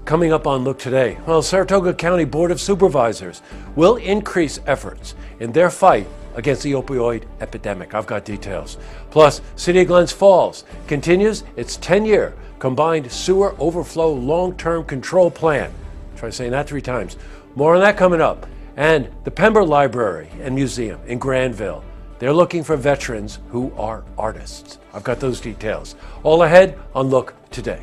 Coming up on Look Today, well, Saratoga County Board of Supervisors will increase efforts in their fight against the opioid epidemic. I've got details. Plus, City of Glens Falls continues its 10-year combined sewer overflow long-term control plan. Try saying that 3 times. More on that coming up. And the Pember Library and Museum in Granville. They're looking for veterans who are artists. I've got those details. All ahead on Look Today.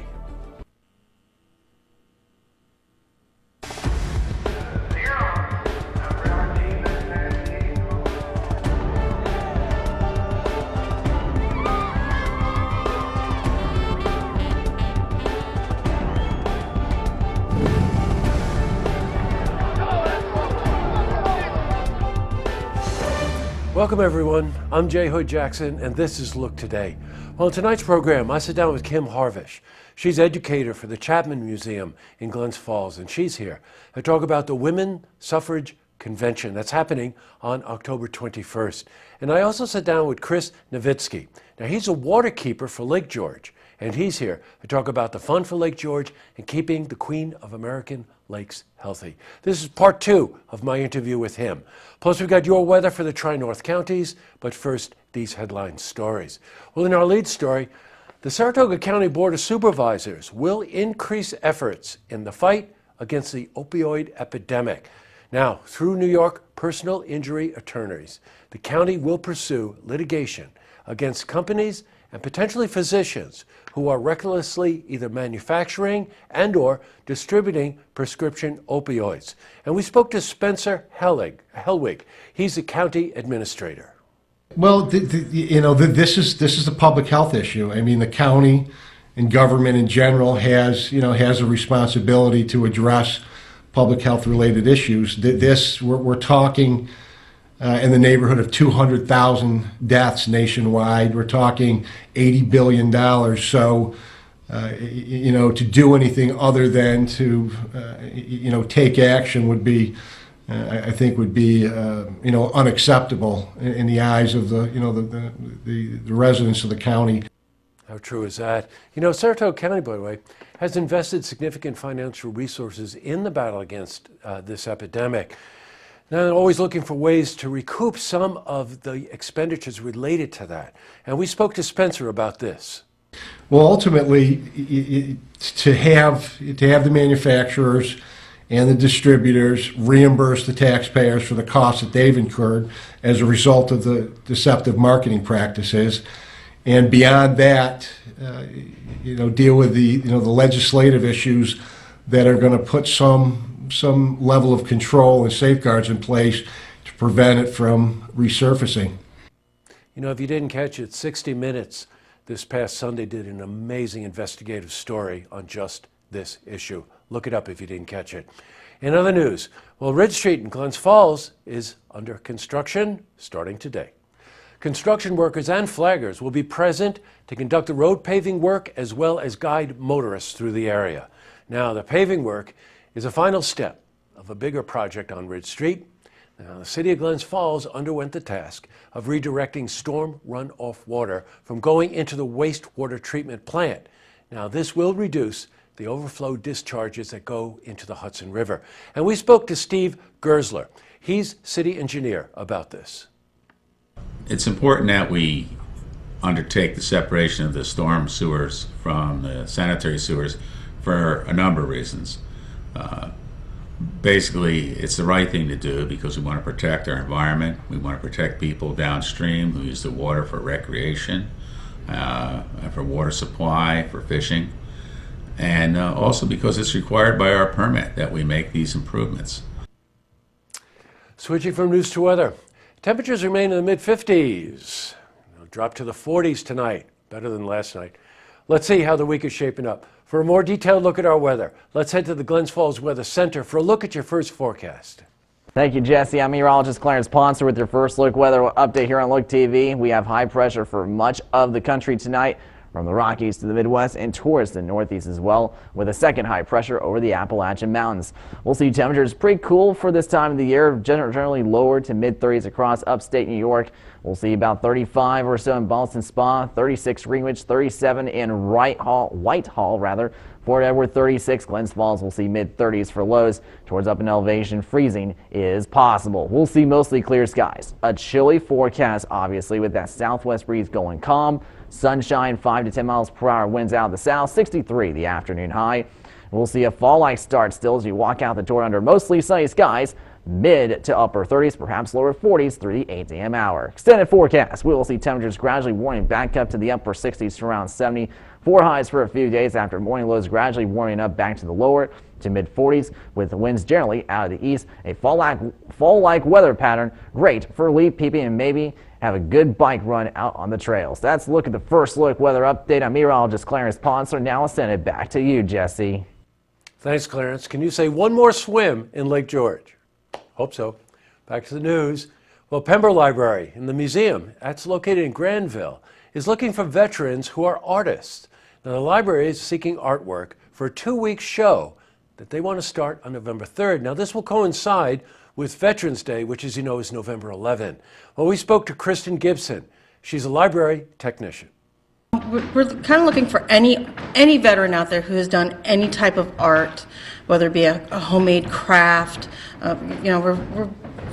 Welcome everyone, I'm Jay Hood Jackson and this is Look Today. Well, in tonight's program I sit down with Kim Harvish. She's educator for the Chapman Museum in Glens Falls and she's here to talk about the Women Suffrage Convention that's happening on October 21st. And I also sat down with Chris Nowitzki. Now he's a waterkeeper for Lake George and he's here to talk about the fund for Lake George and keeping the Queen of American Lakes healthy. This is part 2 of my interview with him. Plus we've got your weather for the Tri-North counties, but first these headline stories. Well, in our lead story, the Saratoga County Board of Supervisors will increase efforts in the fight against the opioid epidemic. Now, through New York personal injury attorneys, the county will pursue litigation against companies and potentially physicians who are recklessly either manufacturing and or distributing prescription opioids. And we spoke to Spencer Hellwig. He's the county administrator. Well, this is a public health issue. I mean, the county and government in general has a responsibility to address public health related issues. We're talking in the neighborhood of 200,000 deaths nationwide. We're talking $80 billion. So, to do anything other than to, take action would be, I think, unacceptable in the eyes of the residents of the county. How true is that? Saratoga County, by the way, has invested significant financial resources in the battle against this epidemic. Now, they're always looking for ways to recoup some of the expenditures related to that. And we spoke to Spencer about this. Well, ultimately, to have the manufacturers and the distributors reimburse the taxpayers for the costs that they've incurred as a result of the deceptive marketing practices, and beyond that, deal with the legislative issues that are going to put some level of control and safeguards in place to prevent it from resurfacing. If you didn't catch it, 60 Minutes this past Sunday did an amazing investigative story on just this issue. Look it up if you didn't catch it. In other news, Ridge Street in Glens Falls is under construction starting today. Construction workers and flaggers will be present to conduct the road paving work as well as guide motorists through the area. Now, the paving work is a final step of a bigger project on Ridge Street. Now, the City of Glens Falls underwent the task of redirecting storm runoff water from going into the wastewater treatment plant. Now, this will reduce the overflow discharges that go into the Hudson River. And we spoke to Steve Gersler. He's city engineer about this. It's important that we undertake the separation of the storm sewers from the sanitary sewers for a number of reasons. Basically, it's the right thing to do because we want to protect our environment. We want to protect people downstream who use the water for recreation, for water supply, for fishing, and also because it's required by our permit that we make these improvements. Switching from news to weather. Temperatures remain in the mid-50s. They'll drop to the 40s tonight, better than last night. Let's see how the week is shaping up. For a more detailed look at our weather, let's head to the Glens Falls Weather Center for a look at your first forecast. Thank you, Jesse. I'm meteorologist Clarence Ponser with your first look weather update here on Look TV. We have high pressure for much of the country tonight, from the Rockies to the Midwest and towards the Northeast as well, with a second high pressure over the Appalachian Mountains. We'll see temperatures pretty cool for this time of the year, generally lower to mid-30s across upstate New York. We'll see about 35 or so in Boston Spa, 36 Greenwich, 37 in Whitehall. Fort Edward 36, Glens Falls will see mid-30s for lows. Towards up in elevation, freezing is possible. We'll see mostly clear skies. A chilly forecast, obviously, with that southwest breeze going calm. Sunshine, 5 to 10 miles per hour winds out of the south, 63 the afternoon high. We'll see a fall-like start still as you walk out the door under mostly sunny skies. Mid to upper 30s, perhaps lower 40s through the 8 a.m. hour. Extended forecast. We will see temperatures gradually warming back up to the upper 60s to around 74 highs for a few days after morning lows gradually warming up back to the lower to mid 40s with the winds generally out of the east. A fall-like weather pattern, great for leaf peeping and maybe have a good bike run out on the trails. That's a look at the first look weather update. I'm meteorologist Clarence Ponser. Now I'll send it back to you, Jesse. Thanks, Clarence. Can you say one more swim in Lake George? Hope so. Back to the news. Well, Pember Library in the museum, that's located in Granville, is looking for veterans who are artists. Now, the library is seeking artwork for a 2-week show that they want to start on November 3rd. Now, this will coincide with Veterans Day, which, as you know, is November 11. Well, we spoke to Kristen Gibson. She's a library technician. We're kind of looking for any veteran out there who has done any type of art, whether it be a homemade craft. We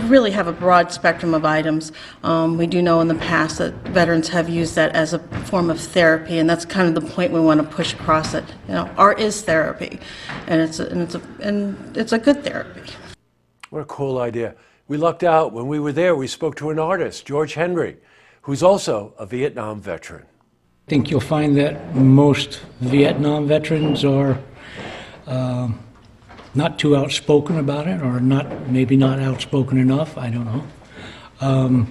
really have a broad spectrum of items. We do know in the past that veterans have used that as a form of therapy, and that's kind of the point we want to push across it. Art is therapy, and it's a good therapy. What a cool idea. We lucked out. When we were there, we spoke to an artist, George Henry, who's also a Vietnam veteran. I think you'll find that most Vietnam veterans are not too outspoken about it, or maybe not outspoken enough. I don't know.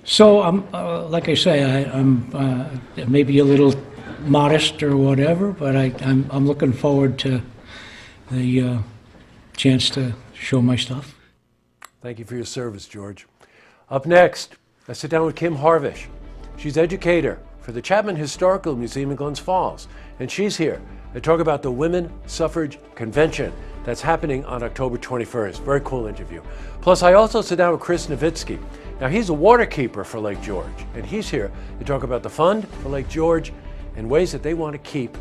So I'm, like I say, I'm maybe a little modest or whatever, but I'm looking forward to the chance to show my stuff. Thank you for your service, George. Up next, I sit down with Kim Harvish. She's educator for the Chapman Historical Museum in Glens Falls, and she's here to talk about the Women Suffrage Convention that's happening on October 21st. Very cool interview. Plus, I also sit down with Chris Nowitzki. Now, he's a waterkeeper for Lake George, and he's here to talk about the fund for Lake George and ways that they want to keep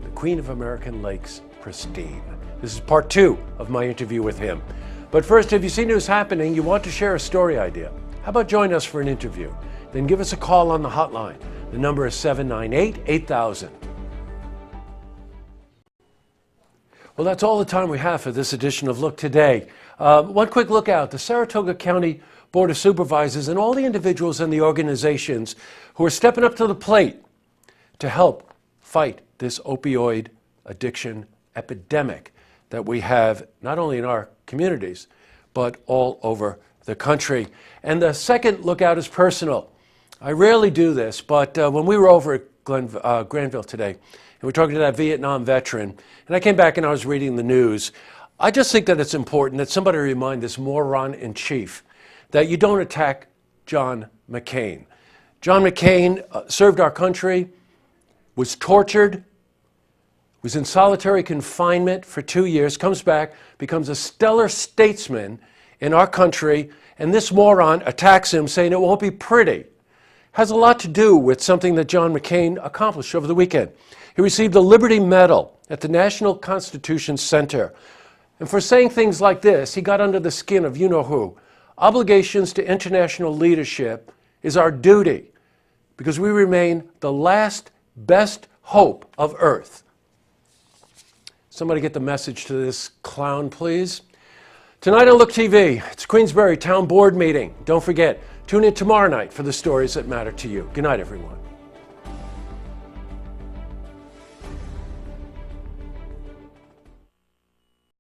the Queen of American Lakes pristine. This is part 2 of my interview with him. But first, if you see news happening, you want to share a story idea, how about join us for an interview? Then give us a call on the hotline. The number is 798-8000. Well, that's all the time we have for this edition of Look Today. One quick look out. The Saratoga County Board of Supervisors and all the individuals and the organizations who are stepping up to the plate to help fight this opioid addiction epidemic that we have not only in our communities, but all over the country. And the second lookout is personal. I rarely do this, but when we were over at Granville today, and we're talking to that Vietnam veteran, and I came back and I was reading the news, I just think that it's important that somebody remind this moron in chief that you don't attack John McCain. John McCain served our country, was tortured, was in solitary confinement for 2 years, comes back, becomes a stellar statesman in our country, and this moron attacks him saying it won't be pretty. Has a lot to do with something that John McCain accomplished over the weekend. He received the Liberty Medal at the National Constitution Center. And for saying things like this, he got under the skin of you-know-who. Obligations to international leadership is our duty because we remain the last best hope of Earth. Somebody get the message to this clown, please. Tonight on Look TV, it's Queensbury Town Board meeting. Don't forget, tune in tomorrow night for the stories that matter to you. Good night, everyone.